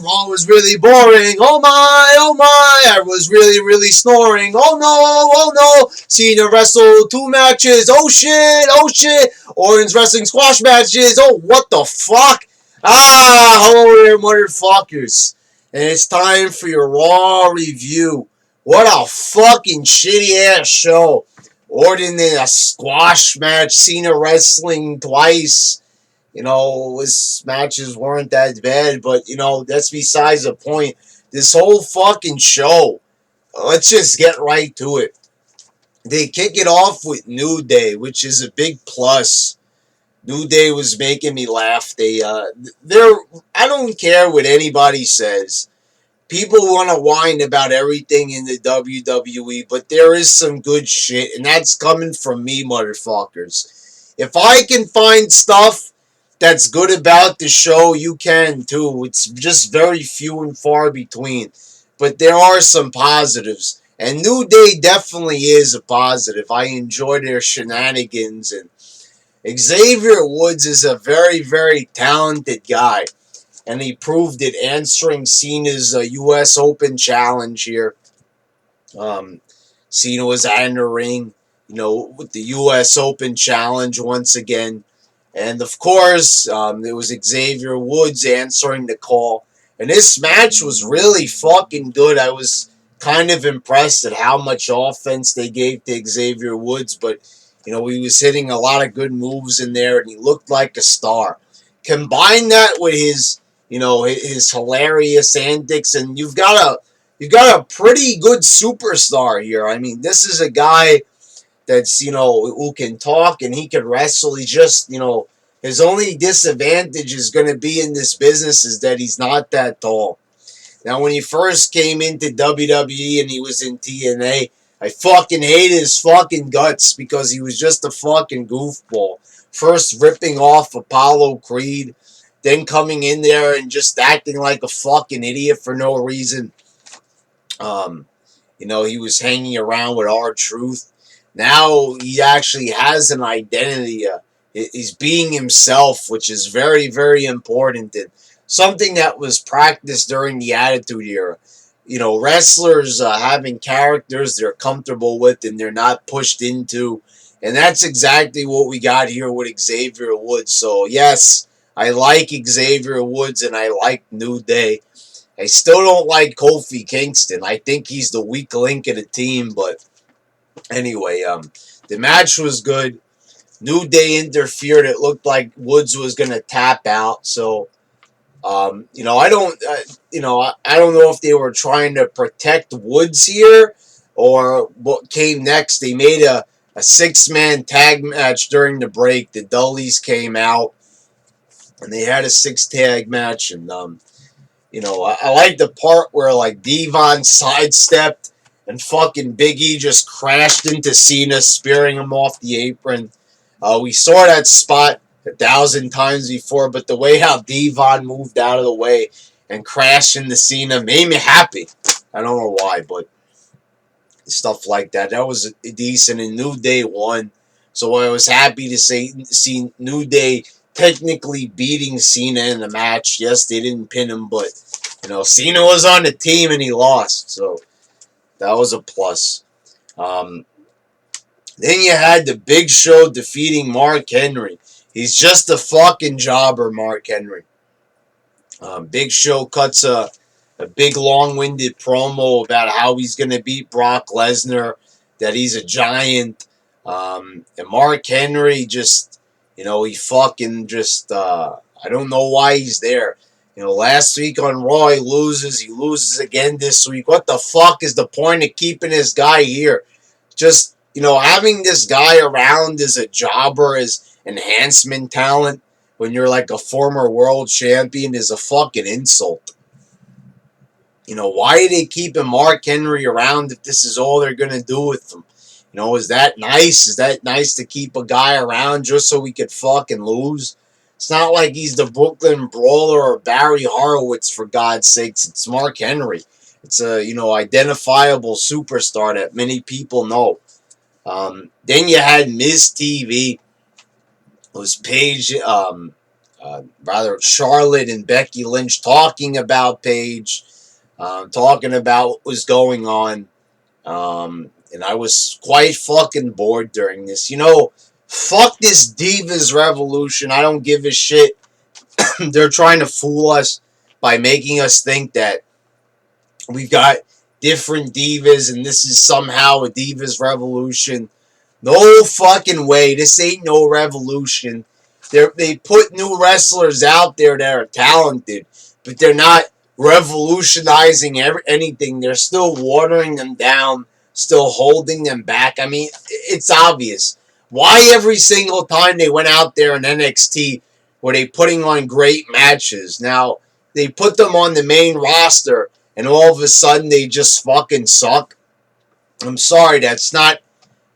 Raw was really boring. Oh my, I was really, really snoring. Oh no, Cena wrestled 2 matches. Oh shit, Orton's wrestling squash matches. Oh, what the fuck? Hello there, motherfuckers. And it's time for your Raw review. What a fucking shitty ass show. Orton in a squash match, Cena wrestling twice. His matches weren't that bad, but, that's besides the point. This whole fucking show, let's just get right to it. They kick it off with New Day, which is a big plus. New Day was making me laugh. I don't care what anybody says. People want to whine about everything in the WWE, but there is some good shit, and that's coming from me, motherfuckers. If I can find stuff that's good about the show, you can too. It's just very few and far between. But there are some positives. And New Day definitely is a positive. I enjoy their shenanigans. And Xavier Woods is a very, very talented guy. And he proved it answering Cena's U.S. Open challenge here. Cena was out in the ring, with the U.S. Open challenge once again. And, of course, it was Xavier Woods answering the call. And this match was really fucking good. I was kind of impressed at how much offense they gave to Xavier Woods. But, he was hitting a lot of good moves in there, and he looked like a star. Combine that with his hilarious antics, and you've got a pretty good superstar here. I mean, this is a guy that's, who can talk and he can wrestle. He just, his only disadvantage is going to be in this business is that he's not that tall. Now, when he first came into WWE and he was in TNA, I fucking hated his fucking guts because he was just a fucking goofball. First ripping off Apollo Creed, then coming in there and just acting like a fucking idiot for no reason. He was hanging around with R-Truth. Now he actually has an identity. He's being himself, which is very, very important. And something that was practiced during the Attitude Era. Wrestlers having characters they're comfortable with and they're not pushed into. And that's exactly what we got here with Xavier Woods. So, yes, I like Xavier Woods and I like New Day. I still don't like Kofi Kingston. I think he's the weak link of the team. But anyway, the match was good. New Day interfered. It looked like Woods was going to tap out. So, I don't know if they were trying to protect Woods here or what came next. They made a 6-man tag match during the break. The Dudleys came out and they had a 6-tag match. And, I like the part where, like, Devon sidestepped and fucking Big E just crashed into Cena, spearing him off the apron. We saw that spot 1,000 times before, but the way how Devon moved out of the way and crashed into Cena made me happy. I don't know why, but stuff like that. That was decent, and New Day won. So I was happy to see New Day technically beating Cena in the match. Yes, they didn't pin him, but, Cena was on the team and he lost. So that was a plus. Then you had the Big Show defeating Mark Henry. He's just a fucking jobber, Mark Henry. Big Show cuts a big long-winded promo about how he's going to beat Brock Lesnar, that he's a giant. And Mark Henry just, he fucking just, I don't know why he's there. Last week on Raw, he loses again this week. What the fuck is the point of keeping this guy here? Just, having this guy around as a jobber, as enhancement talent, when you're like a former world champion is a fucking insult. Why are they keeping Mark Henry around if this is all they're going to do with him? Is that nice? Is that nice to keep a guy around just so we could fucking lose? It's not like he's the Brooklyn Brawler or Barry Horowitz, for God's sakes. It's Mark Henry. It's a, identifiable superstar that many people know. Then you had Miz TV. It was Paige, rather Charlotte and Becky Lynch talking about Paige, talking about what was going on. And I was quite fucking bored during this. Fuck this Divas Revolution. I don't give a shit. They're trying to fool us by making us think that we've got different divas and this is somehow a Divas Revolution. No fucking way. This ain't no revolution. They put new wrestlers out there that are talented, but they're not revolutionizing anything. They're still watering them down, still holding them back. I mean, it's obvious. Why every single time they went out there in NXT were they putting on great matches? Now, they put them on the main roster, and all of a sudden they just fucking suck. I'm sorry, that's not,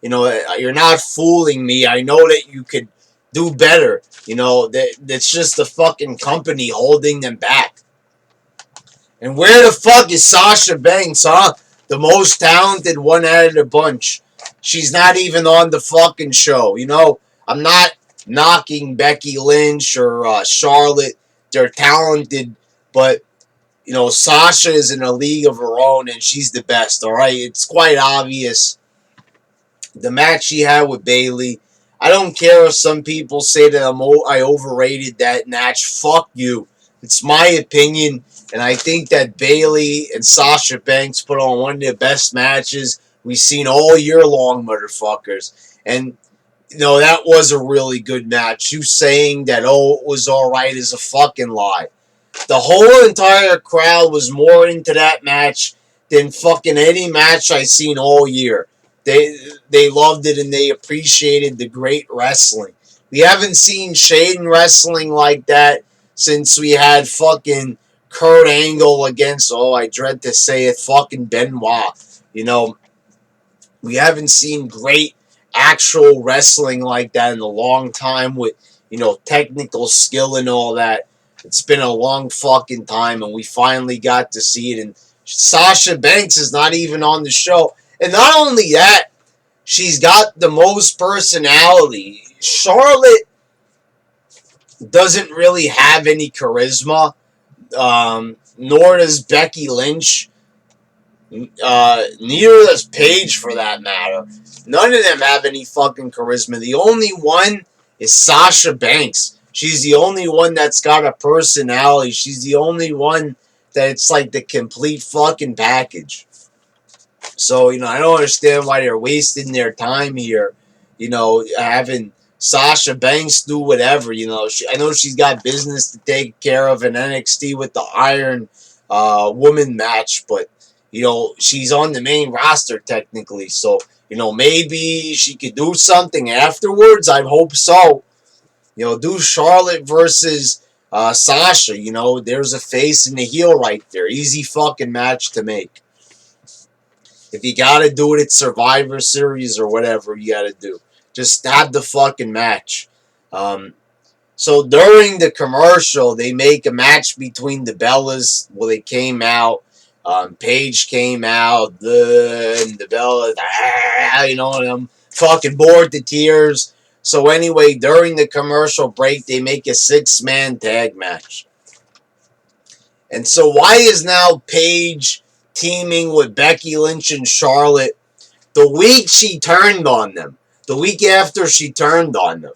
you're not fooling me. I know that you could do better. That's just the fucking company holding them back. And where the fuck is Sasha Banks, huh? The most talented one out of the bunch. She's not even on the fucking show. I'm not knocking Becky Lynch or Charlotte. They're talented, but Sasha is in a league of her own, and she's the best. All right, it's quite obvious. The match she had with Bayley. I don't care if some people say that I overrated that match. Fuck you. It's my opinion, and I think that Bayley and Sasha Banks put on one of the best matches we've seen all year long, motherfuckers. And that was a really good match. You saying that it was all right is a fucking lie. The whole entire crowd was more into that match than fucking any match I've seen all year. They loved it and they appreciated the great wrestling. We haven't seen Shane wrestling like that since we had fucking Kurt Angle against, I dread to say it, fucking Benoit. We haven't seen great actual wrestling like that in a long time with, technical skill and all that. It's been a long fucking time, and we finally got to see it. And Sasha Banks is not even on the show. And not only that, she's got the most personality. Charlotte doesn't really have any charisma, nor does Becky Lynch. Neither does Paige, for that matter. None of them have any fucking charisma. The only one is Sasha Banks. She's the only one that's got a personality. She's the only one that it's like the complete fucking package. So, I don't understand why they're wasting their time here, having Sasha Banks do whatever, I know she's got business to take care of in NXT with the Iron Woman match, but, she's on the main roster technically. So, maybe she could do something afterwards. I hope so. Do Charlotte versus Sasha. There's a face and a heel right there. Easy fucking match to make. If you gotta do it at Survivor Series or whatever you gotta do, just have the fucking match. So during the commercial, they make a match between the Bellas. Well, they came out. Paige came out. And the Bellas, I'm fucking bored to tears. So anyway, during the commercial break, they make a 6-man tag match. And so why is now Paige teaming with Becky Lynch and Charlotte the week she turned on them? The week after she turned on them.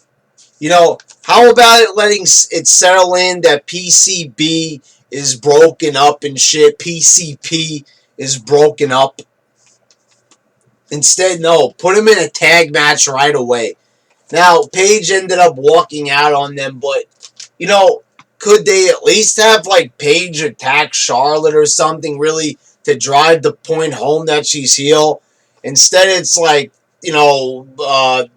How about it letting it settle in that PCB is broken up and shit? PCP is broken up. Instead, no. Put them in a tag match right away. Now, Paige ended up walking out on them, but, could they at least have, Paige attack Charlotte or something, really, to drive the point home that she's heel? Instead, it's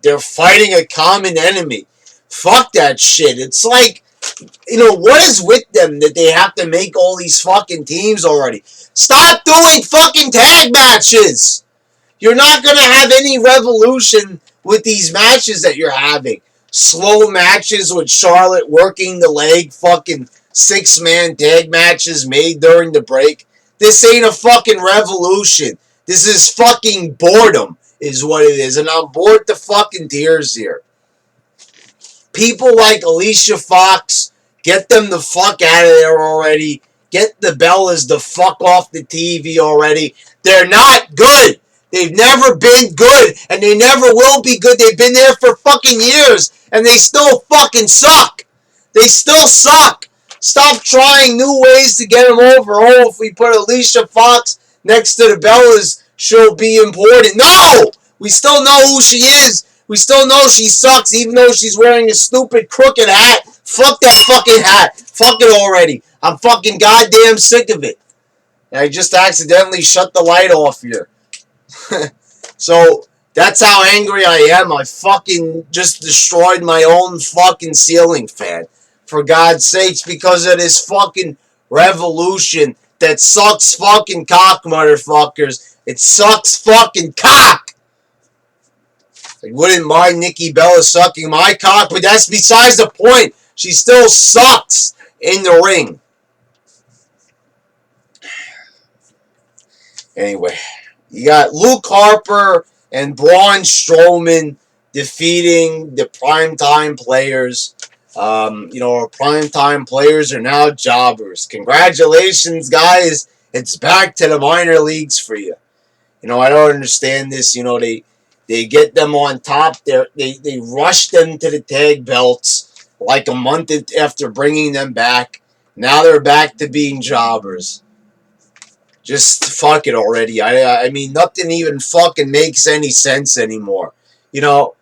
they're fighting a common enemy. Fuck that shit. It's what is with them that they have to make all these fucking teams already? Stop doing fucking tag matches! You're not going to have any revolution with these matches that you're having. Slow matches with Charlotte working the leg, fucking 6-man tag matches made during the break. This ain't a fucking revolution. This is fucking boredom, is what it is. And I'm bored to fucking tears here. People like Alicia Fox Get them the fuck out of there already. Get the Bellas the fuck off the TV already. They're not good. They've never been good, and they never will be good. They've been there for fucking years, and they still fucking suck. They still suck. Stop trying new ways to get them over. Oh, if we put Alicia Fox next to the Bellas, she'll be important. No! We still know who she is. We still know she sucks, even though she's wearing a stupid crooked hat. Fuck that fucking hat. Fuck it already. I'm fucking goddamn sick of it. And I just accidentally shut the light off here. So, that's how angry I am. I fucking just destroyed my own fucking ceiling fan. For God's sakes, because of this fucking revolution that sucks fucking cock, motherfuckers. It sucks fucking cock. I wouldn't mind Nikki Bella sucking my cock, but that's besides the point. She still sucks in the ring. Anyway, you got Luke Harper and Braun Strowman defeating the primetime players. Our primetime players are now jobbers. Congratulations, guys. It's back to the minor leagues for you. I don't understand this. They get them on top. They rush them to the tag belts like a month after bringing them back. Now they're back to being jobbers. Just fuck it already. I mean, nothing even fucking makes any sense anymore. You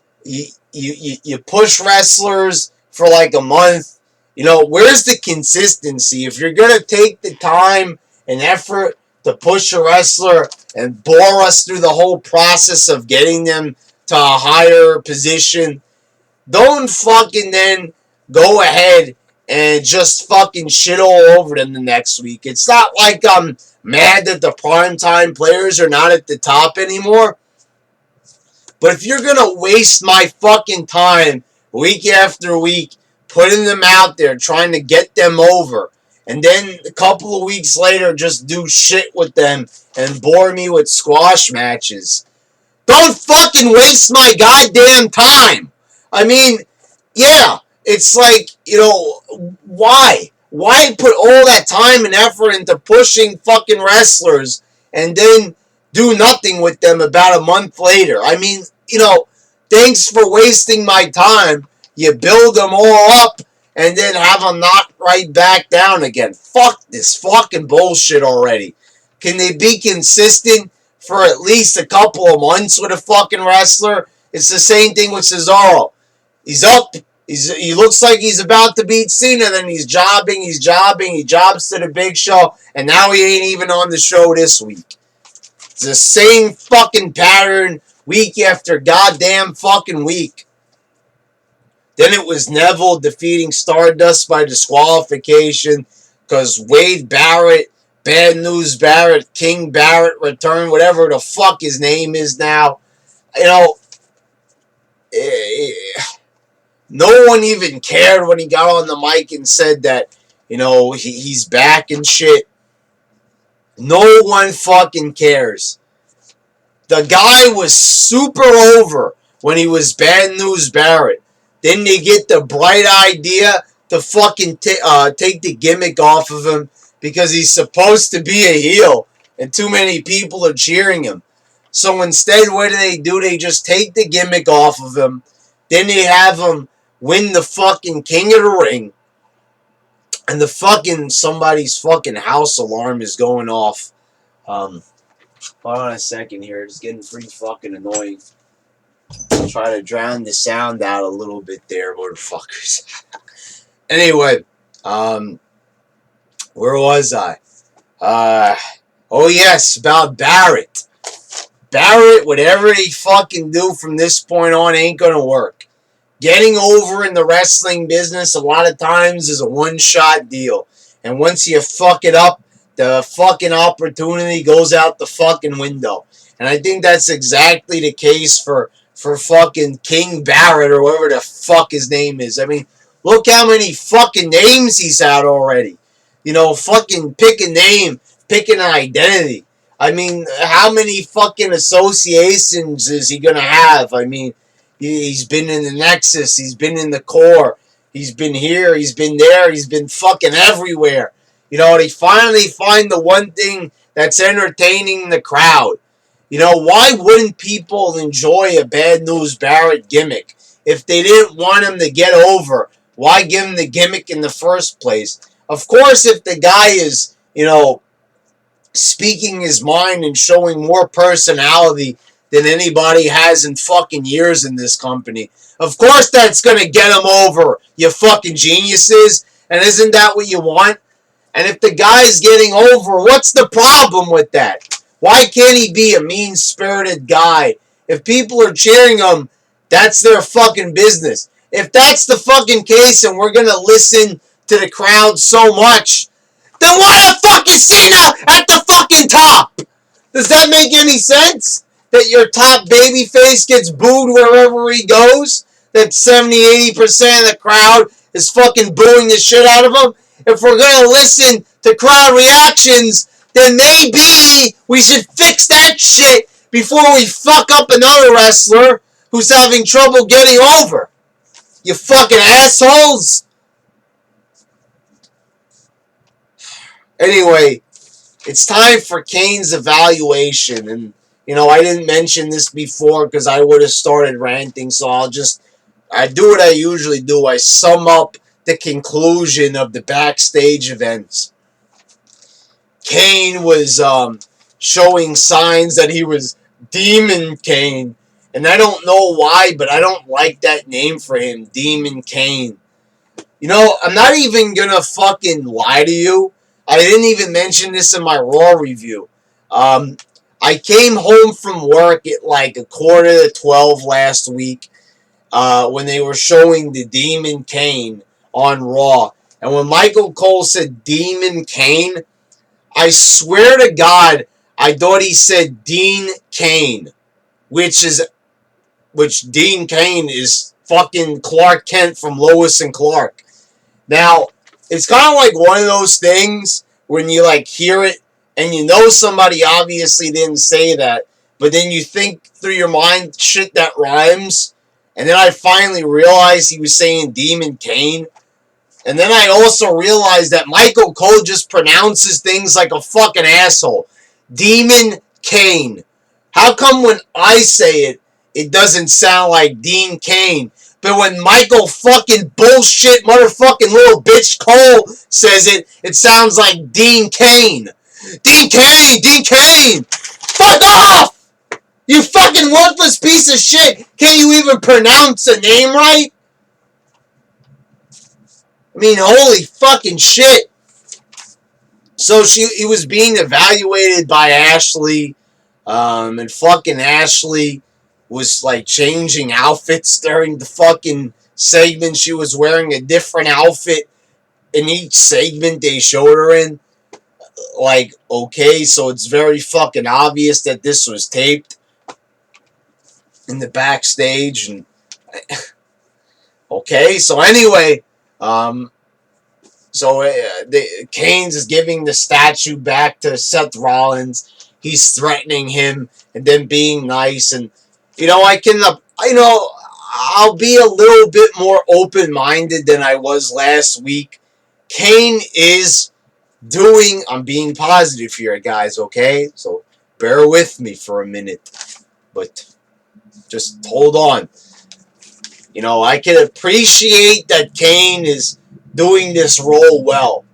push wrestlers for like a month. Where's the consistency? If you're going to take the time and effort to push a wrestler and bore us through the whole process of getting them to a higher position, don't fucking then go ahead and just fucking shit all over them the next week. It's not like I'm mad that the primetime players are not at the top anymore. But if you're going to waste my fucking time week after week putting them out there, trying to get them over, and then a couple of weeks later just do shit with them and bore me with squash matches, don't fucking waste my goddamn time. I mean, yeah, it's like, why? Why put all that time and effort into pushing fucking wrestlers and then do nothing with them about a month later? I mean, thanks for wasting my time. You build them all up and then have them knocked right back down again. Fuck this fucking bullshit already. Can they be consistent for at least a couple of months with a fucking wrestler? It's the same thing with Cesaro. He's up. He looks like he's about to beat Cena. Then he's jobbing. He jobs to the Big Show. And now he ain't even on the show this week. It's the same fucking pattern week after goddamn fucking week. Then it was Neville defeating Stardust by disqualification because Wade Barrett, Bad News Barrett, King Barrett returned, whatever the fuck his name is now. No one even cared when he got on the mic and said that, he's back and shit. No one fucking cares. The guy was super over when he was Bad News Barrett. Then they get the bright idea to fucking take the gimmick off of him because he's supposed to be a heel and too many people are cheering him. So instead, what do? They just take the gimmick off of him. Then they have him win the fucking King of the Ring. And the fucking somebody's fucking house alarm is going off. Hold on a second here. It's getting pretty fucking annoying. Try to drown the sound out a little bit there, motherfuckers. Anyway, where was I? Oh yes, about Barrett. Barrett, whatever they fucking do from this point on ain't gonna work. Getting over in the wrestling business a lot of times is a one-shot deal. And once you fuck it up, the fucking opportunity goes out the fucking window. And I think that's exactly the case for fucking King Barrett or whatever the fuck his name is. I mean, look how many fucking names he's had already. Fucking pick a name, pick an identity. I mean, how many fucking associations is he gonna have? I mean, he's been in the Nexus, he's been in the Core, He's been here, he's been there, he's been fucking everywhere. They finally find the one thing that's entertaining the crowd. Why wouldn't people enjoy a Bad News Barrett gimmick? If they didn't want him to get over, why give him the gimmick in the first place? Of course, if the guy is, speaking his mind and showing more personality than anybody has in fucking years in this company, of course that's gonna get him over, you fucking geniuses. And isn't that what you want? And if the guy's getting over, what's the problem with that? Why can't he be a mean-spirited guy? If people are cheering him, that's their fucking business. If that's the fucking case and we're gonna listen to the crowd so much, then why the fuck is Cena at the fucking top? Does that make any sense? That your top babyface gets booed wherever he goes? That 70-80% of the crowd is fucking booing the shit out of him? If we're gonna listen to crowd reactions, then maybe we should fix that shit before we fuck up another wrestler who's having trouble getting over. You fucking assholes! Anyway, it's time for Kane's evaluation. And, I didn't mention this before because I would have started ranting, so I do what I usually do. I sum up the conclusion of the backstage events. Kane was showing signs that he was Demon Kane. And I don't know why, but I don't like that name for him, Demon Kane. I'm not even gonna fucking lie to you. I didn't even mention this in my Raw review. I came home from work at like 11:45 last week when they were showing the Demon Kane on Raw. And when Michael Cole said Demon Kane, I swear to God, I thought he said Dean Kane, which Dean Kane is fucking Clark Kent from Lois and Clark. Now, it's kind of like one of those things when you like hear it and somebody obviously didn't say that, but then you think through your mind shit that rhymes, and then I finally realized he was saying Demon Kane. And then I also realized that Michael Cole just pronounces things like a fucking asshole. Demon Kane. How come when I say it, it doesn't sound like Dean Kane? But when Michael fucking bullshit motherfucking little bitch Cole says it, it sounds like Dean Kane. Dean Kane! Dean Kane! Fuck off! You fucking worthless piece of shit! Can't you even pronounce a name right? I mean, holy fucking shit. So he was being evaluated by Ashley, and fucking Ashley was like changing outfits during the fucking segment. She was wearing a different outfit in each segment they showed her in. Like, okay, so it's very fucking obvious that this was taped in the backstage. And okay, so anyway, Kane's is giving the statue back to Seth Rollins. He's threatening him and then being nice. And, I'll be a little bit more open-minded than I was last week. Kane is I'm being positive here, guys, okay? So bear with me for a minute. But just hold on. I can appreciate that Kane is doing this role well.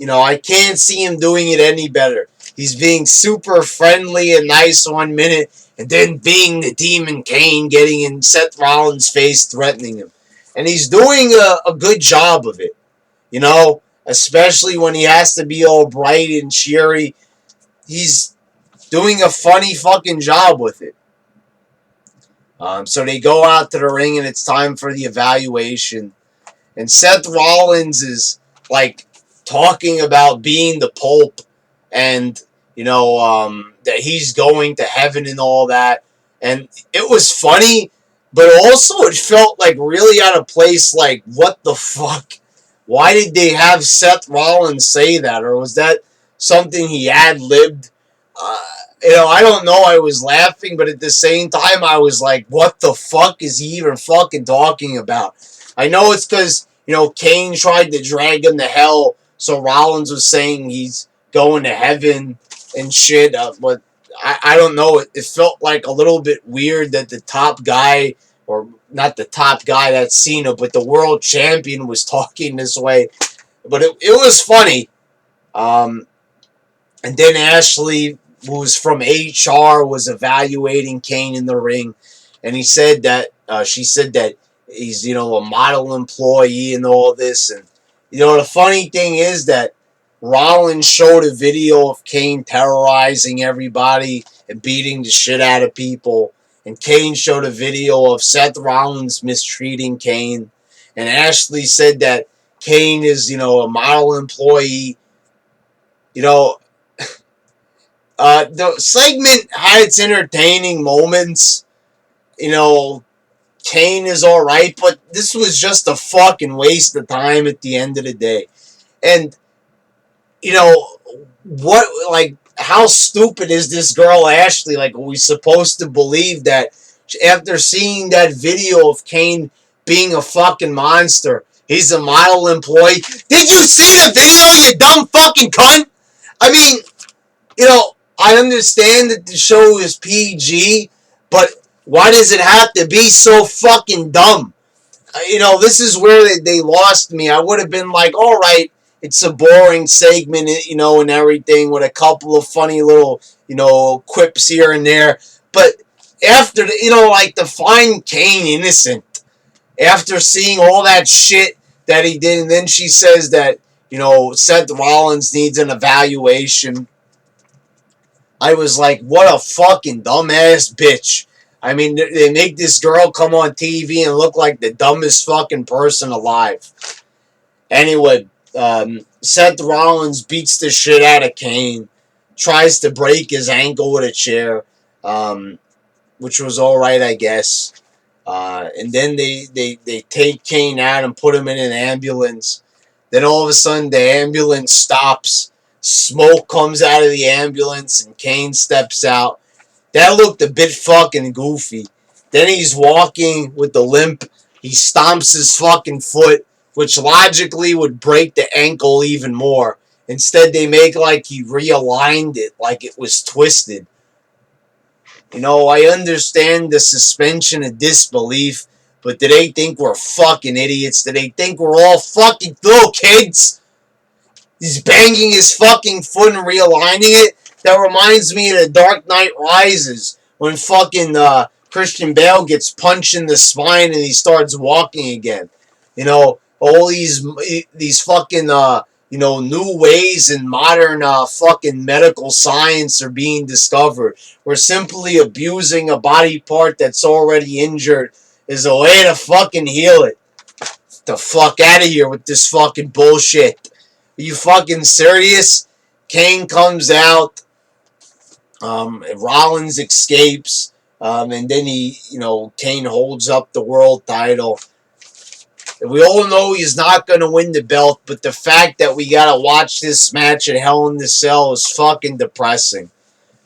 I can't see him doing it any better. He's being super friendly and nice 1 minute, and then being the Demon Kane, getting in Seth Rollins' face, threatening him. And he's doing a good job of it. Especially when he has to be all bright and cheery. He's doing a funny fucking job with it. So they go out to the ring, and it's time for the evaluation. And Seth Rollins is, like, talking about being the Pope and, that he's going to heaven and all that. And it was funny, but also it felt, like, really out of place. Like, what the fuck? Why did they have Seth Rollins say that? Or was that something he ad-libbed? I don't know. I was laughing, but at the same time, I was like, what the fuck is he even fucking talking about? I know it's because, Kane tried to drag him to hell, so Rollins was saying he's going to heaven and shit, but I don't know. It felt like a little bit weird that the top guy, or not the top guy, that's Cena, but the world champion was talking this way. But it was funny. Um, and then Ashley, who was from HR, was evaluating Kane in the ring, and she said that he's a model employee and all this. And the funny thing is that Rollins showed a video of Kane terrorizing everybody and beating the shit out of people, and Kane showed a video of Seth Rollins mistreating Kane, and Ashley said that Kane is a model employee. You know, the segment had its entertaining moments. You know, Kane is alright, but this was just a fucking waste of time at the end of the day. And, what, like, how stupid is this girl, Ashley? Like, are we supposed to believe that after seeing that video of Kane being a fucking monster, he's a model employee? Did you see the video, you dumb fucking cunt? I mean, I understand that the show is PG, but why does it have to be so fucking dumb? This is where they lost me. I would have been like, all right, it's a boring segment, and everything with a couple of funny little, quips here and there. But after, like to find Kane innocent, after seeing all that shit that he did, and then she says that, Seth Rollins needs an evaluation. I was like, what a fucking dumbass bitch. I mean, they make this girl come on TV and look like the dumbest fucking person alive. Anyway, Seth Rollins beats the shit out of Kane, tries to break his ankle with a chair, which was alright, I guess. And then they take Kane out and put him in an ambulance. Then all of a sudden, the ambulance stops. Smoke comes out of the ambulance and Kane steps out. That looked a bit fucking goofy. Then he's walking with the limp. He stomps his fucking foot, which logically would break the ankle even more. Instead, they make like he realigned it, like it was twisted. I understand the suspension of disbelief, but do they think we're fucking idiots? Do they think we're all fucking little kids? He's banging his fucking foot and realigning it. That reminds me of The Dark Knight Rises, when fucking Christian Bale gets punched in the spine and he starts walking again. All these fucking new ways in modern fucking medical science are being discovered. We're simply abusing a body part that's already injured is a way to fucking heal it. Get the fuck out of here with this fucking bullshit. Are you fucking serious? Kane comes out. Rollins escapes. And then Kane holds up the world title. We all know he's not going to win the belt, but the fact that we got to watch this match at Hell in the Cell is fucking depressing.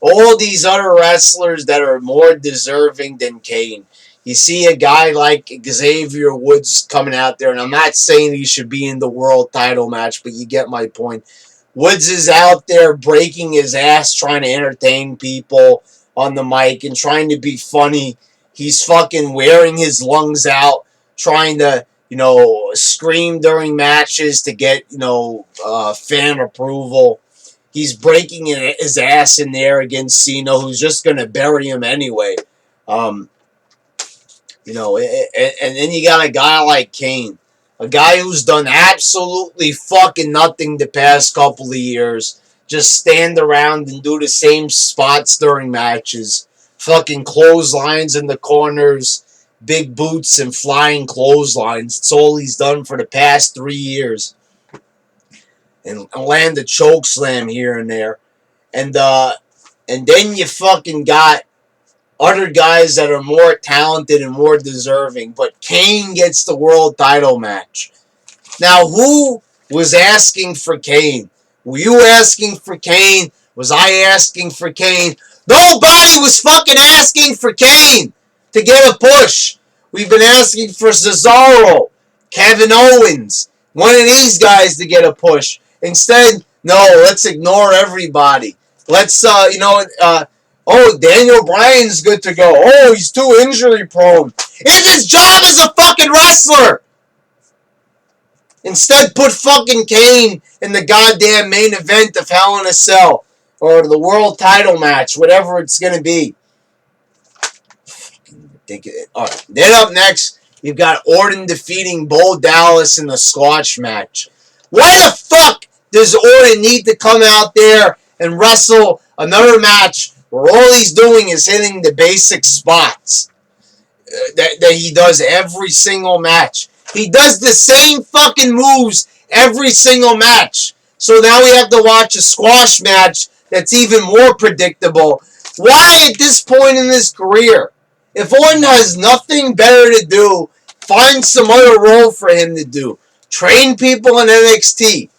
All these other wrestlers that are more deserving than Kane. You see a guy like Xavier Woods coming out there, and I'm not saying he should be in the world title match, but you get my point. Woods is out there breaking his ass trying to entertain people on the mic and trying to be funny. He's fucking wearing his lungs out, trying to, scream during matches to get, fan approval. He's breaking his ass in there against Cena, who's just going to bury him anyway. And then you got a guy like Kane, a guy who's done absolutely fucking nothing the past couple of years. Just stand around and do the same spots during matches. Fucking clotheslines in the corners, big boots and flying clotheslines. It's all he's done for the past 3 years. And land a choke slam here and there. And then you fucking got other guys that are more talented and more deserving. But Kane gets the world title match. Now, who was asking for Kane? Were you asking for Kane? Was I asking for Kane? Nobody was fucking asking for Kane to get a push. We've been asking for Cesaro. Kevin Owens, one of these guys to get a push. Instead, no, let's ignore everybody. Let's, oh, Daniel Bryan's good to go. Oh, he's too injury prone. It's his job as a fucking wrestler. Instead, put fucking Kane in the goddamn main event of Hell in a Cell. Or the world title match, whatever it's going to be. Fucking ridiculous. Alright, then up next, you've got Orton defeating Bo Dallas in the Squash match. Why the fuck does Orton need to come out there and wrestle another match where all he's doing is hitting the basic spots that he does every single match? He does the same fucking moves every single match. So now we have to watch a squash match that's even more predictable. Why at this point in his career? If Orton has nothing better to do, find some other role for him to do. Train people in NXT.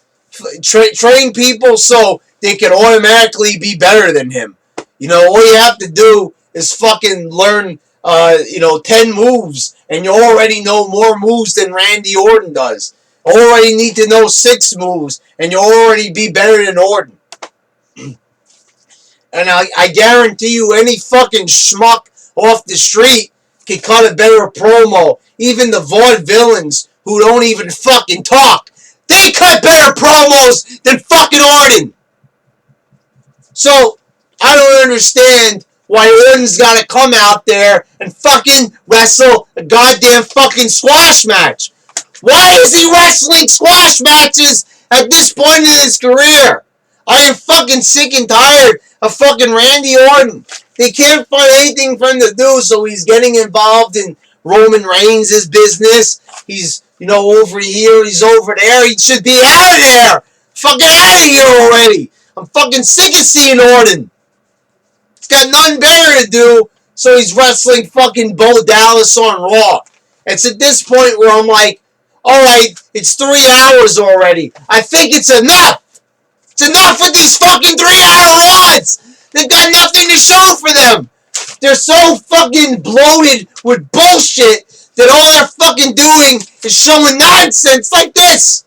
Train people so they can automatically be better than him. All you have to do is fucking learn, 10 moves, and you already know more moves than Randy Orton does. Already need to know 6 moves, and you'll already be better than Orton. And I guarantee you any fucking schmuck off the street can cut a better promo. Even the vaudevillains who don't even fucking talk, they cut better promos than fucking Orton. So, I don't understand why Orton's gotta come out there and fucking wrestle a goddamn fucking squash match. Why is he wrestling squash matches at this point in his career? I am fucking sick and tired of fucking Randy Orton. They can't find anything for him to do, so he's getting involved in Roman Reigns' business. He's, over here, he's over there. He should be out of there. Fucking out of here already. I'm fucking sick of seeing Orton. He's got nothing better to do, so he's wrestling fucking Bo Dallas on Raw. It's at this point where I'm like, alright, it's 3 hours already. I think it's enough. It's enough with these fucking 3-hour Raws. They've got nothing to show for them. They're so fucking bloated with bullshit that all they're fucking doing is showing nonsense like this.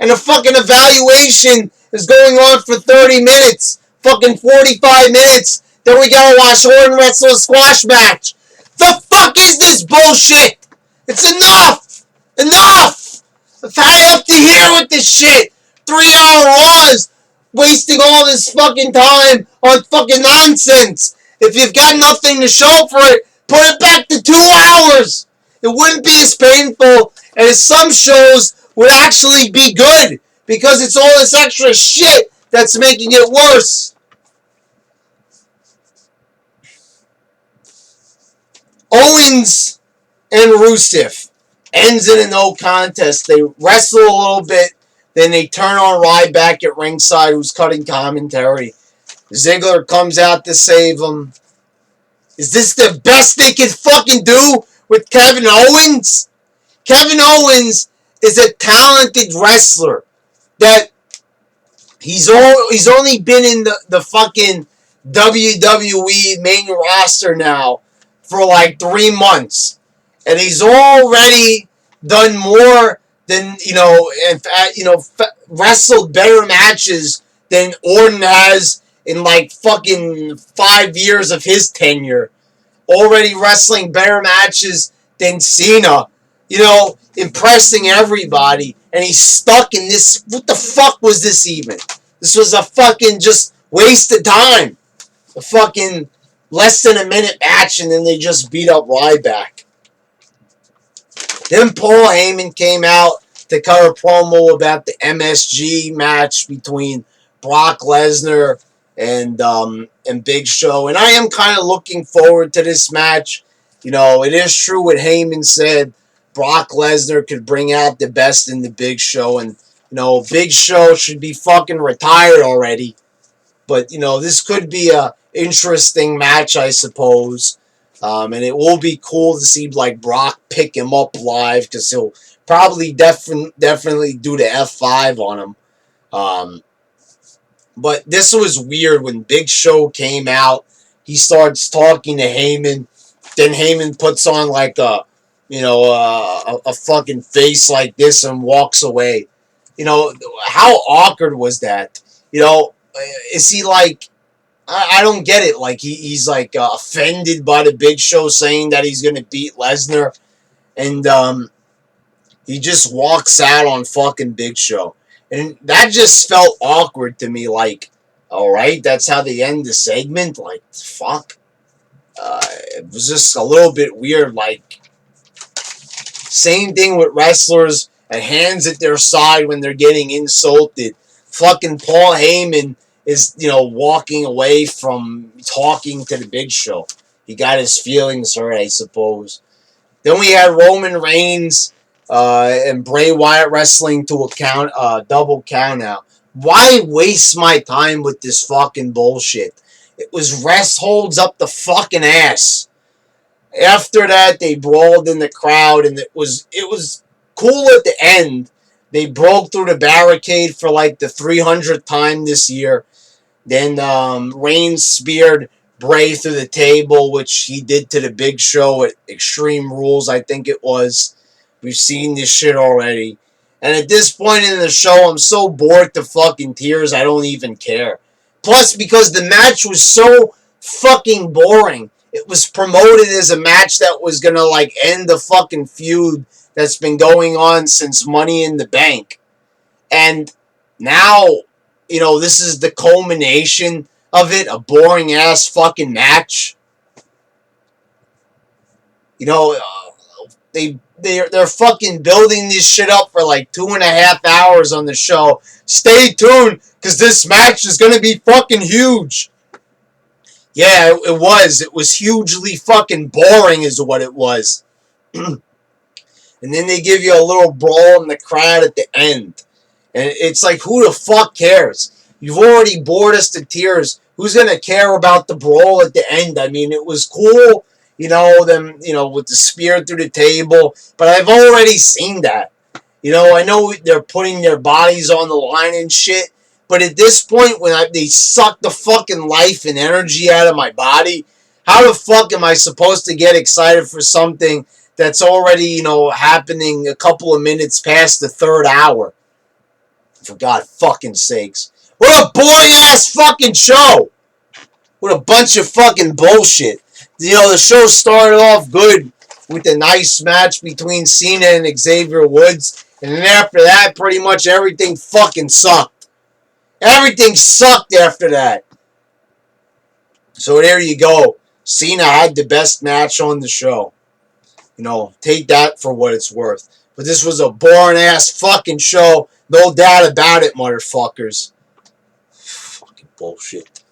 And a fucking evaluation is going on for 30 minutes. Fucking 45 minutes. Then we gotta watch Orton wrestle a squash match. The fuck is this bullshit? It's enough. Enough. I've had up to here with this shit. 3-hour Raws. Wasting all this fucking time on fucking nonsense. If you've got nothing to show for it, put it back to 2 hours. It wouldn't be as painful as some shows would actually be good because it's all this extra shit that's making it worse. Owens and Rusev ends in a no contest. They wrestle a little bit. Then they turn on Ryback at ringside, who's cutting commentary. Ziggler comes out to save him. Is this the best they can fucking do with Kevin Owens? Kevin Owens is a talented wrestler that he's only been in the fucking WWE main roster now for like 3 months. And he's already done more than, wrestled better matches than Orton has in like fucking 5 years of his tenure. Already wrestling better matches than Cena. Impressing everybody. And he's stuck in this. What the fuck was this even? This was a fucking just waste of time. A fucking less than a minute match, and then they just beat up Ryback. Then Paul Heyman came out to cut a promo about the MSG match between Brock Lesnar and Big Show. And I am kind of looking forward to this match. It is true what Heyman said. Brock Lesnar could bring out the best in the Big Show. And, Big Show should be fucking retired already. But, this could be a interesting match, I suppose. And it will be cool to see, like, Brock pick him up live, because he'll probably definitely do the F5 on him. But this was weird. When Big Show came out, he starts talking to Heyman. Then Heyman puts on, like, a a fucking face like this and walks away. How awkward was that? Is he like, I don't get it. Like he's like offended by the Big Show saying that he's gonna beat Lesnar, and he just walks out on fucking Big Show, and that just felt awkward to me. Like, all right, that's how they end the segment. Like, fuck. It was just a little bit weird. Like, same thing with wrestlers and hands at their side when they're getting insulted. Fucking Paul Heyman is, walking away from talking to the Big Show. He got his feelings hurt, I suppose. Then we had Roman Reigns and Bray Wyatt wrestling to a double count out. Why waste my time with this fucking bullshit? It was rest holds up the fucking ass. After that, they brawled in the crowd, and it was cool at the end. They broke through the barricade for like the 300th time this year. Then Reigns speared Bray through the table, which he did to the Big Show at Extreme Rules, I think it was. We've seen this shit already. And at this point in the show, I'm so bored to fucking tears, I don't even care. Plus, because the match was so fucking boring. It was promoted as a match that was gonna, like, end the fucking feud that's been going on since Money in the Bank. And now, this is the culmination of it, a boring ass fucking match. They're fucking building this shit up for like 2.5 hours on the show. Stay tuned, because this match is gonna be fucking huge. Yeah, it was. It was hugely fucking boring is what it was. And then they give you a little brawl in the crowd at the end. And it's like, who the fuck cares? You've already bored us to tears. Who's going to care about the brawl at the end? I mean, it was cool, them, with the spear through the table. But I've already seen that. I know they're putting their bodies on the line and shit. But at this point, when they suck the fucking life and energy out of my body, how the fuck am I supposed to get excited for something that's already, happening a couple of minutes past the third hour? For God fucking sakes. What a boring ass fucking show! What a bunch of fucking bullshit. The show started off good with a nice match between Cena and Xavier Woods. And then after that, pretty much everything fucking sucked. Everything sucked after that. So there you go. Cena had the best match on the show. Take that for what it's worth. But this was a boring ass fucking show. No doubt about it, motherfuckers. Fucking bullshit.